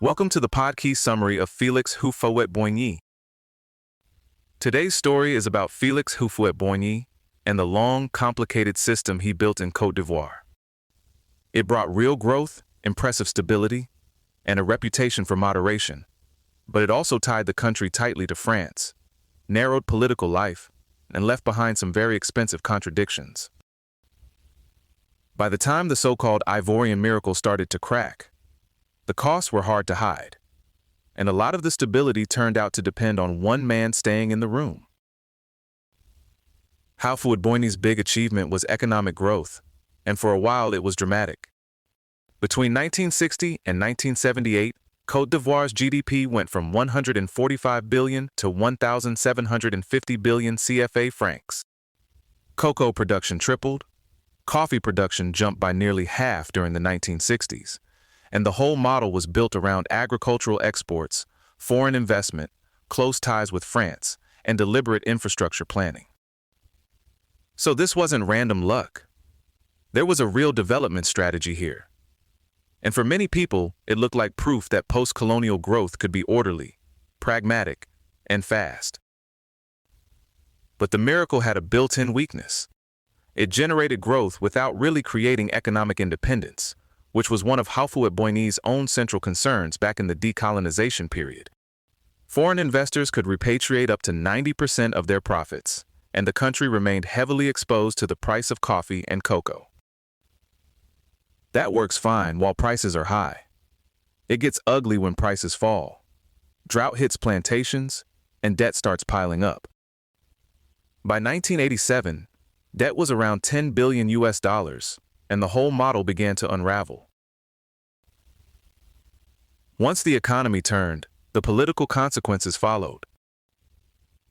Welcome to the podcast summary of Félix Houphouët-Boigny. Today's story is about Félix Houphouët-Boigny and the long, complicated system he built in Côte d'Ivoire. It brought real growth, impressive stability, and a reputation for moderation, but it also tied the country tightly to France, narrowed political life, and left behind some very expensive contradictions. By the time the so-called Ivorian miracle started to crack, the costs were hard to hide, and a lot of the stability turned out to depend on one man staying in the room. Houphouët-Boigny's big achievement was economic growth, and for a while it was dramatic. Between 1960 and 1978, Côte d'Ivoire's GDP went from 145 billion to 1,750 billion CFA francs. Cocoa production tripled, coffee production jumped by nearly half during the 1960s, and the whole model was built around agricultural exports, foreign investment, close ties with France, and deliberate infrastructure planning. So this wasn't random luck. There was a real development strategy here. And for many people, it looked like proof that post-colonial growth could be orderly, pragmatic, and fast. But the miracle had a built-in weakness. It generated growth without really creating economic independence, which was one of Houphouët-Boigny's own central concerns back in the decolonization period. Foreign investors could repatriate up to 90% of their profits, and the country remained heavily exposed to the price of coffee and cocoa. That works fine while prices are high. It gets ugly when prices fall. Drought hits plantations, and debt starts piling up. By 1987, debt was around $10 billion, and the whole model began to unravel. Once the economy turned, the political consequences followed.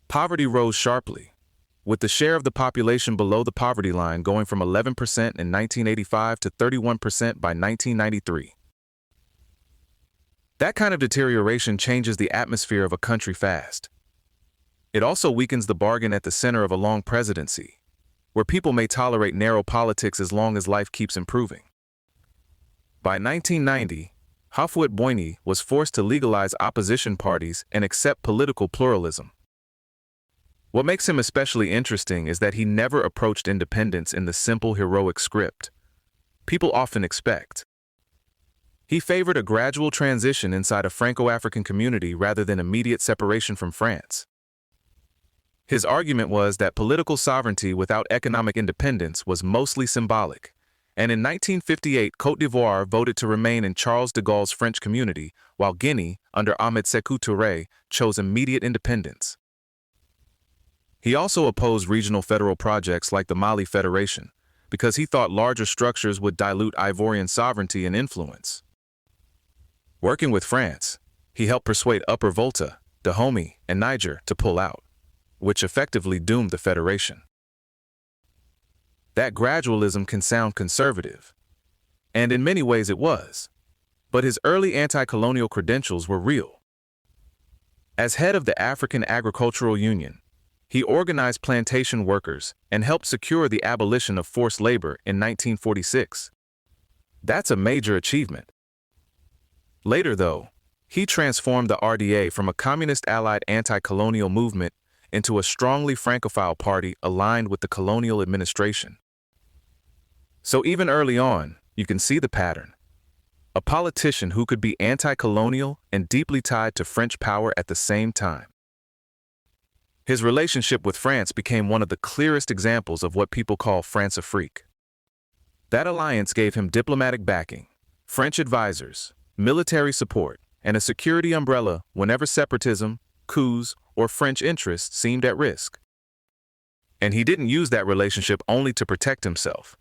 Poverty rose sharply, with the share of the population below the poverty line going from 11% in 1985 to 31% by 1993. That kind of deterioration changes the atmosphere of a country fast. It also weakens the bargain at the center of a long presidency, where people may tolerate narrow politics as long as life keeps improving. By 1990, Houphouët-Boigny was forced to legalize opposition parties and accept political pluralism. What makes him especially interesting is that he never approached independence in the simple heroic script people often expect. He favored a gradual transition inside a Franco-African community rather than immediate separation from France. His argument was that political sovereignty without economic independence was mostly symbolic, and in 1958 Côte d'Ivoire voted to remain in Charles de Gaulle's French community, while Guinea, under Ahmed Sékou Touré, chose immediate independence. He also opposed regional federal projects like the Mali Federation, because he thought larger structures would dilute Ivorian sovereignty and influence. Working with France, he helped persuade Upper Volta, Dahomey, and Niger to pull out, which effectively doomed the federation. That gradualism can sound conservative, and in many ways it was, but his early anti-colonial credentials were real. As head of the African Agricultural Union, he organized plantation workers and helped secure the abolition of forced labor in 1946. That's a major achievement. Later, though, he transformed the RDA from a communist-allied anti-colonial movement into a strongly Francophile party aligned with the colonial administration. So even early on, you can see the pattern. A politician who could be anti-colonial and deeply tied to French power at the same time. His relationship with France became one of the clearest examples of what people call Françafrique. That alliance gave him diplomatic backing, French advisors, military support, and a security umbrella whenever separatism, coups, or French interests seemed at risk. And he didn't use that relationship only to protect himself.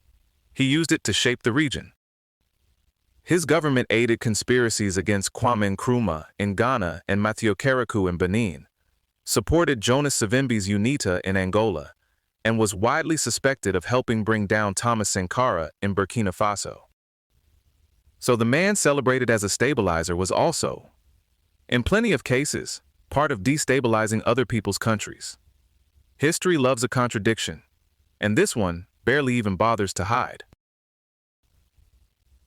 He used it to shape the region. His government aided conspiracies against Kwame Nkrumah in Ghana and Mathieu Kérékou in Benin, supported Jonas Savimbi's UNITA in Angola, and was widely suspected of helping bring down Thomas Sankara in Burkina Faso. So the man celebrated as a stabilizer was also, in plenty of cases, part of destabilizing other people's countries. History loves a contradiction, and this one barely even bothers to hide.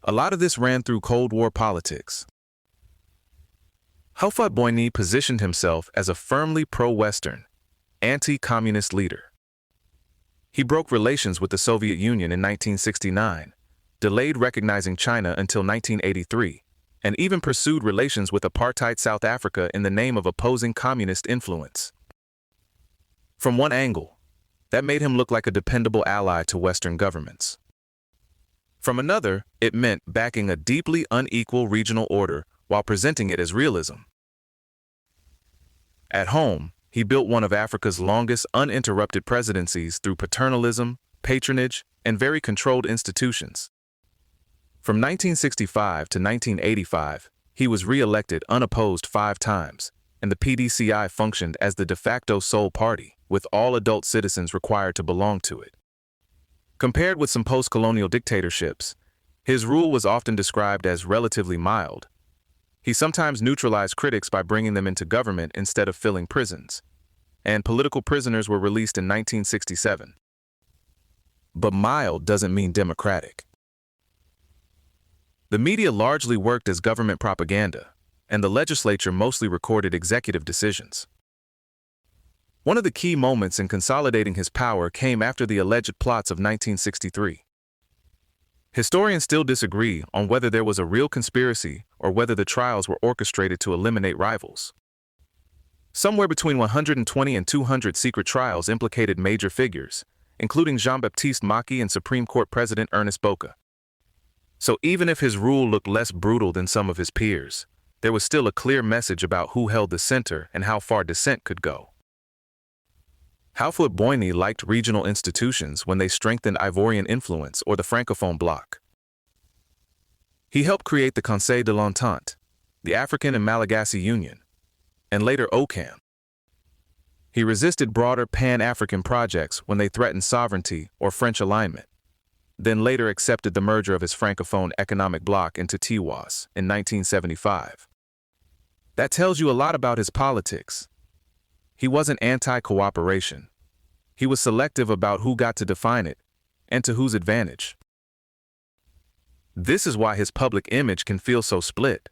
A lot of this ran through Cold War politics. Houphouët-Boigny positioned himself as a firmly pro-Western, anti-communist leader. He broke relations with the Soviet Union in 1969, delayed recognizing China until 1983, and even pursued relations with apartheid South Africa in the name of opposing communist influence. From one angle, that made him look like a dependable ally to Western governments. From another, it meant backing a deeply unequal regional order while presenting it as realism. At home, he built one of Africa's longest uninterrupted presidencies through paternalism, patronage, and very controlled institutions. From 1965 to 1985, he was re-elected unopposed 5 times, and the PDCI functioned as the de facto sole party, with all adult citizens required to belong to it. Compared with some post-colonial dictatorships, his rule was often described as relatively mild. He sometimes neutralized critics by bringing them into government instead of filling prisons, and political prisoners were released in 1967. But mild doesn't mean democratic. The media largely worked as government propaganda, and the legislature mostly recorded executive decisions. One of the key moments in consolidating his power came after the alleged plots of 1963. Historians still disagree on whether there was a real conspiracy or whether the trials were orchestrated to eliminate rivals. Somewhere between 120 and 200 secret trials implicated major figures, including Jean-Baptiste Macky and Supreme Court President Ernest Boca. So even if his rule looked less brutal than some of his peers, there was still a clear message about who held the center and how far dissent could go. Houphouët-Boigny liked regional institutions when they strengthened Ivorian influence or the Francophone bloc. He helped create the Conseil de l'Entente, the African and Malagasy Union, and later OCAM. He resisted broader Pan-African projects when they threatened sovereignty or French alignment, then later accepted the merger of his Francophone economic bloc into TIWAS in 1975. That tells you a lot about his politics. He wasn't anti-cooperation. He was selective about who got to define it and to whose advantage. This is why his public image can feel so split.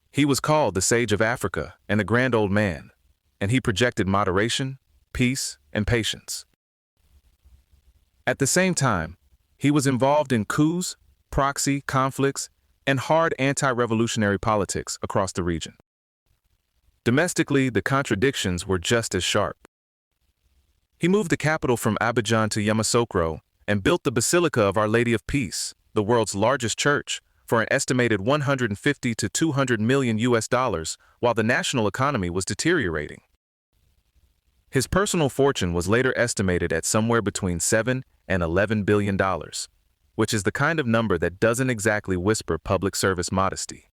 He was called the Sage of Africa and the Grand Old Man, and he projected moderation, peace, and patience. At the same time, he was involved in coups, proxy conflicts, and hard anti-revolutionary politics across the region. Domestically, the contradictions were just as sharp. He moved the capital from Abidjan to Yamoussoukro and built the Basilica of Our Lady of Peace, the world's largest church, for an estimated $150 to $200 million while the national economy was deteriorating. His personal fortune was later estimated at somewhere between $7 and $11 billion, which is the kind of number that doesn't exactly whisper public service modesty.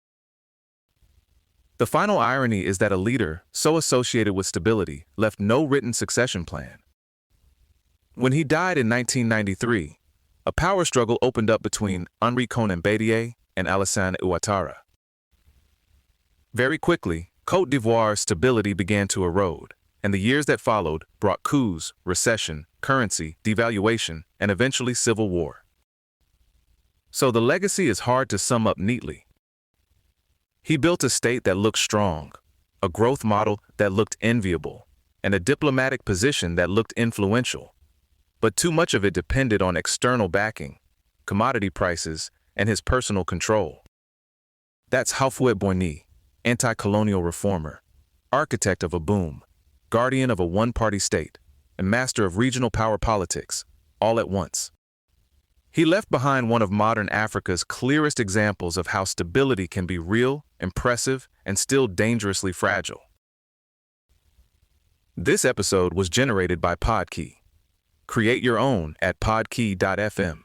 The final irony is that a leader so associated with stability left no written succession plan. When he died in 1993, a power struggle opened up between Henri Konan Bédié and Alassane Ouattara. Very quickly, Côte d'Ivoire's stability began to erode, and the years that followed brought coups, recession, currency, devaluation, and eventually civil war. So the legacy is hard to sum up neatly. He built a state that looked strong, a growth model that looked enviable, and a diplomatic position that looked influential. But too much of it depended on external backing, commodity prices, and his personal control. That's Houphouët-Boigny, anti-colonial reformer, architect of a boom, guardian of a one-party state, and master of regional power politics, all at once. He left behind one of modern Africa's clearest examples of how stability can be real, impressive, and still dangerously fragile. This episode was generated by Podkey. Create your own at podkey.fm.